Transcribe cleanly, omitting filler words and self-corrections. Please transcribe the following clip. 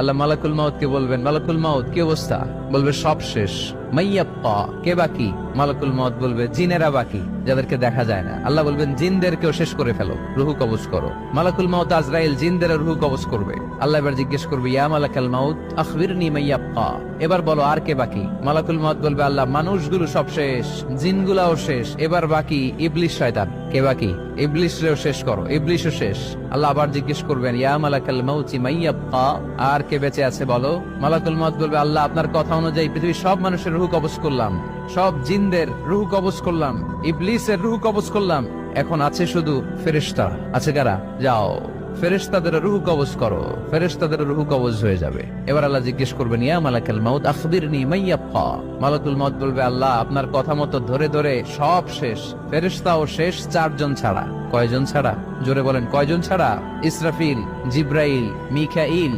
আল্লাহ মালাকুল মাউত কে বলবেন, মালাকুল মাউত কি অবস্থা? বলবে সব শেষ। মাইয়াপ্পা, কে বাকি? মালাকুল মাউত বলবে জিনেরা বাকি, যাদেরকে দেখা যায় না। আল্লাহ বলবেন জিনদেরকেও শেষ করে ফেলো, রুহু কবজ করো। মালাকুল মাউত আজরাইল জিনদের রুহু কবজ করবে। আল্লাহ এবার জিজ্ঞেস করবে, ইয়া মালাকাল মাউত আখবিরনি মাইয়াপ্পা, এবার বলো আর কে বাকি? মালাকুল মাউত বলবে, আল্লাহ মানুষগুলো সব শেষ, জিনগুলাও শেষ, এবার বাকি ইবলিস শয়তান। কে বাকি? ইবলিসরেও শেষ করো, ইবলিসও শেষ। আল্লাহ আবার জিজ্ঞেস করবেন, ইয়া মালাকাল মাউতি মাইয়াপ্পা, আর কে বেঁচে আছে বলো? মালাকুল মাউত বলবে, আল্লাহ আপনার কথা অনুযায়ী পৃথিবীর সব মানুষের রুহু কবজ করলাম, সব জিনদের রুহু কবজ করলাম, ইবলিসের রুহু কবজ করলাম, এখন আছে শুধু ফেরেশতা। আছে কারা? যাও ফেরেশতাদের রুহু কবজ করো। ফেরেশতাদের রুহু কবজ হয়ে যাবে। এবার আল্লাহ জিজ্ঞেস করবেন, ইয়া মালাকাল মাউত আখবিরনি মাইয়াপ্পা। মালাকুল মাউত বলবে, আল্লাহ আপনার কথা মতো ধরে ধরে সব শেষ, ফেরেশতাও শেষ, 4 জন ছাড়া। কয়জন ছাড়া? জোরে বলেন, কয়জন ছাড়া? ইসরাফিল, জিব্রাইল, মিকাইল,